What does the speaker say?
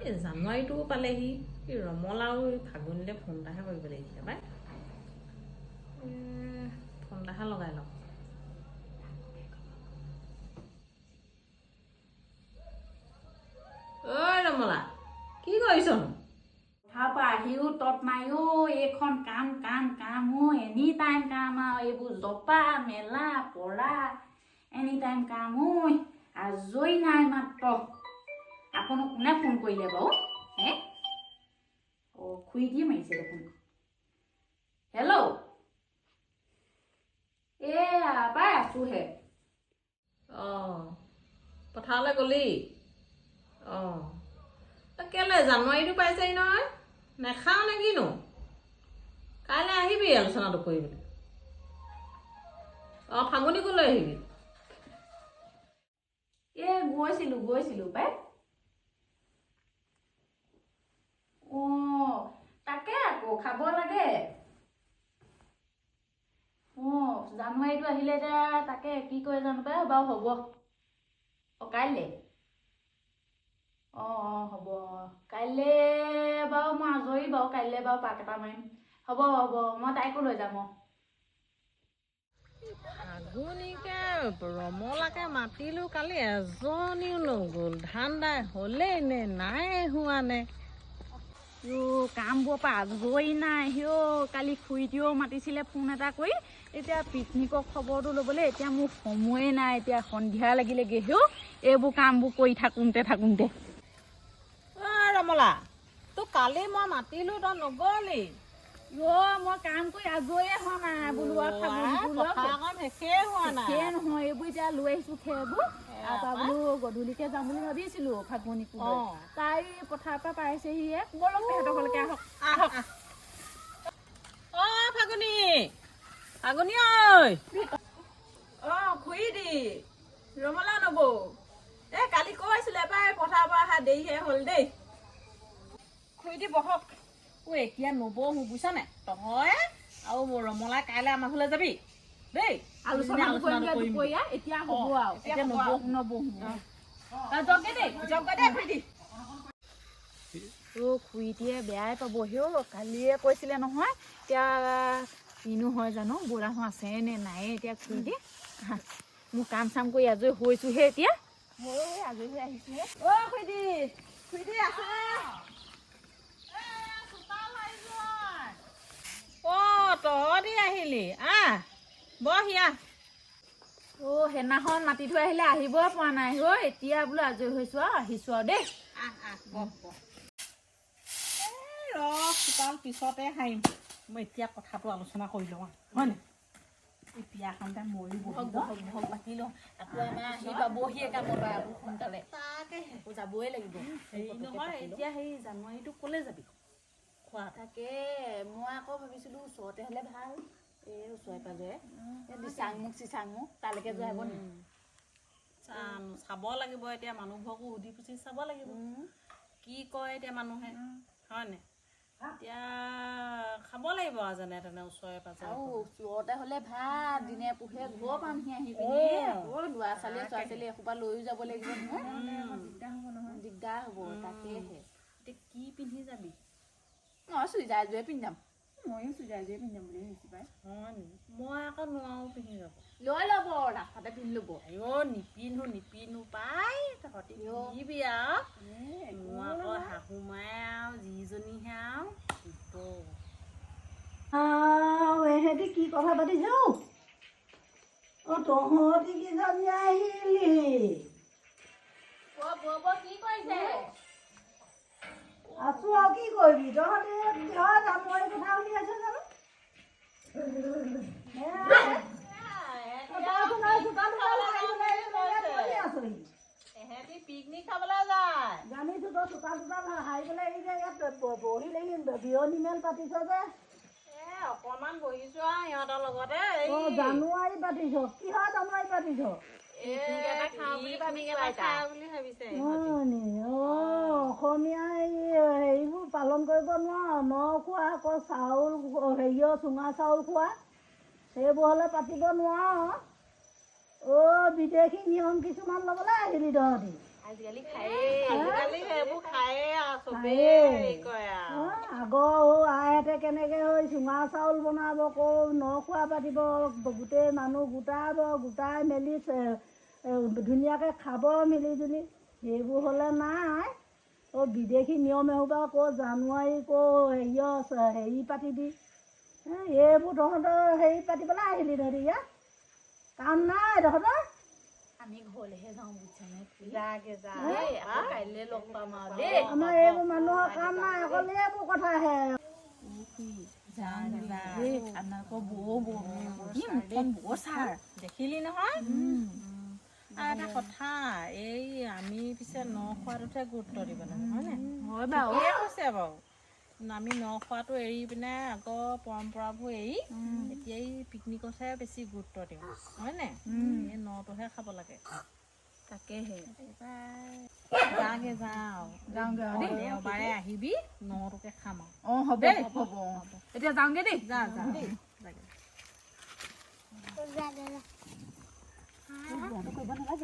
জানুৱাৰীটো পালেহি ৰমলাও ফাগুনিলে ফোন এটাহে কৰিব লাগিছিলে পাই ফোন এটাহে লগাই লওঁ ঐ ৰমলা কি কৰিছনো পথাৰৰ পৰা আহিও তত মাৰিও এইখন কাম কাম কাম এনি টাইম কাম আৰু এইবোৰ জপা মেলা পৰা এনি টাইম কাম আজৰি নাই মাত্ৰ আপুনি কোনে ফোন কৰিলে বাৰু হে অঁ খুৰী দিয়ে মাৰিছে দেখোন হেল্ল' এয়া পাই আছোহে অঁ পথাৰলৈ গ'লি অঁ কেলৈ জানুৱাৰীটো পাইছেহি নহয় নেখাওঁ নে কিনো কাইলৈ আহিবি আলোচনাটো কৰিবলৈ অঁ ফাগুনিকো লৈ আহিবি গৈছিলো পাই অঁ তাকে আকৌ খাব লাগে অঁ জানুৱাৰীটো আহিলে এতিয়া তাকে কি কৰে জানো পাই বাৰু হ'ব অঁ কাইলৈ অঁ হ'ব কাইলৈ বাৰু মই আজৰি বাৰু কাইলৈ বাৰু পাক এটা মাৰিম হ'ব মই তাইকো লৈ যাম অঁ ফাগুনিকে ৰমলাকে মাতিলোঁ কালি এজনীও নগ'ল ধান দাই হ'লেই নে নাই হোৱা নে কামবোৰৰ পৰা আজৰি নাই কালি খুৰীটিও মাতিছিলে ফোন এটা কৰি এতিয়া পিকনিকৰ খবৰটো ল'বলৈ এতিয়া মোৰ সময়ে নাই এতিয়া সন্ধিয়া লাগিলেগৈ এইবোৰ কামবোৰ কৰি থাকোঁতে ৰমলা তোক কালি মই মাতিলোঁ তই নগ'লি মই কাম কৰি আজৰিয়ে হোৱা নাই বোলো শেষেই হোৱা নাই নহয় এইবোৰ এতিয়া লৈ আহিছোঁ খেৰবোৰ তাৰপৰা বোলো গধূলিকে যাম বুলি ভাবিছিলোঁ ফাগুনিকো তাই পথাৰৰ পৰা পাইছেহি বলক তেহেঁতৰ ঘৰলৈকে আহক অঁ ফাগুনি ঐ অঁ খুৰী দি ৰমলা নবৌ কালি কৈছিলে পাই পথাৰৰ পৰা অহা দেৰিহে হ'ল দেই খুৰী দি বহক এতিয়া নবহো বুজিছ নে তই আৰু ৰমলা কাইলৈ আমাৰ ঘৰলৈ যাবি দেই আলোচনা কৰিম এতিয়া হ'ব আৰু এতিয়া নবহো খুৰীটিয়ে বেয়াই পাব কালিয়ে কৈছিলে নহয় এতিয়া কিনো হয় জানো বুঢ়াহো আছে নে নাই এতিয়া খুৰীটি মোৰ কাম চাম কৰি আজৰি হৈছোহে এতিয়া ময়ো আজৰি হৈ আহিছোহে খুৰী আছে অঁ তহঁতি আহিলি বহিয়া সেইদিনাখন মাতি থৈ আহিলে আহিবই পৰা নাই এতিয়া বোলো আজৰি হৈছো আৰু আহিছো আৰু দেই চোতাল পিছতে হাৰিম মই এতিয়া কথাটো আলোচনা কৰি লওঁ হয় নাই বিয়াখনতে মৰি পাতি লওঁ আকৌ আমাৰ আহি পাবহিয়ে কামৰ পৰা আকৌ সোনকালে তাকে যাবই লাগিব হেৰি নহয় এতিয়া সেই জানুৱাৰীটো ক'লৈ যাবি খোৱা তাকে মই আকৌ ভাবিছিলো ওচৰতে হ'লে ভাল এই ওচৰে পাজৰে চিচাংমুখ তালৈকে যোৱা হ'ব নি চাব লাগিব এতিয়া মানুহবোৰকো সুধি পুচি চাব লাগিব কি কয় এতিয়া মানুহে হয় নাই এতিয়া খাব লাগিব আৰু যেনে তেনে ওচৰে পাজৰে আৰু ওচৰতে হ'লে ভাল দিনে পোহে ঘৰ পামহি আহি পিনি ল'ৰা ছোৱালী এসোপা লৈও যাব লাগিব নহয় দিগদাৰ হ'ব তাকেহে এতিয়া কি পিন্ধি যাবি মই চুইজাৰ এযোৰে পিন্ধি যাম ময়ো চুইজাৰ এযোৰে পিন্ধি যাম বুলি ভাবিছোঁ পাই হয় নি মই আকৌ নোৱাৰো পিন্ধি যাব লৈ ল'ব ৰাস্তাতে পিন্ধি ল'ব নিপিন্ধো পাই তহঁতি পিন্ধিবি আৰু মোৰ আকৌ শাহু মায়ে আৰু যিজনীহে আৰু এহেঁতি কি কথা পাতিছ তহঁতি কিজনী আহিলি কি কৰিছে আছো আৰু কি কৰিবি তহঁতি জানুৱাৰী কথা উলিয়াইছ জানো পিকনিক খাবলৈ যায় জানিছো তই চোতাল হাৰি পেলাই এই যে ইয়াত বহিলেহি বিয়নী মেল পাতিছ যে অকণমান বহিছো আৰু সিহঁতৰ লগতে জানুৱাৰী পাতিছ কিহৰ জানুৱাৰী পাতিছ অসমীয়াই হেৰিবোৰ পালন কৰিব নোৱাৰ ন খোৱা আকৌ চাউল হেৰিয়ৰ চুঙা চাউল খোৱা সেইবোৰ হ'লে পাতিব নোৱাৰ বিদেশী নিয়ম কিছুমান ল'বলৈ আহিলি তহঁতি আজিকালি সেইবোৰ খায়ে হেৰি কৰে আৰু। আগৰ আইহঁতে কেনেকৈ হৈ চুঙা চাউল বনাব, নখোৱা পাতিব, গোটেই মানুহ গোটাই মেলি ধুনীয়াকৈ খাব মিলি জুলি। সেইবোৰ হ'লে নাই। বিদেশী নিয়ম এসোপা জানুৱাৰী হেৰি পাতিবি। এইবোৰ তহঁতৰ হেৰি পাতিবলৈ আহিলি তহঁতি ইয়াত কাম নাই তহঁতৰ। আমি ঘৰলৈহে যাওঁ বুজিছানে? যাগে যা কাইলৈ লগ পাম আৰু দেই। আমাৰ এইবোৰ মানুহৰ কাম নাই, অকল এইবোৰ কথাহে। দেখিলি নহয়। আৰু এটা কথা, এই আমি পিছে ন খোৱাটোতহে গুৰুত্ব দিব লাগে, হয় নাই? হয় বাৰু। ঠিকেই কৈছে বাৰু। আমি ন খোৱাটো এৰি পিনে আগৰ পৰম্পৰাবোৰ এৰি এতিয়া এই পিকনিকতহে বেছি গুৰুত্ব দিওঁ, হয় নাই? এই নটোহে খাব লাগে। তাকেহে যাগে যাওঁ দেওবাৰে আহিবি, নটোকে খাম আৰু। হ'ব হ'ব এতিয়া যাওঁগে দেই। যা দেই।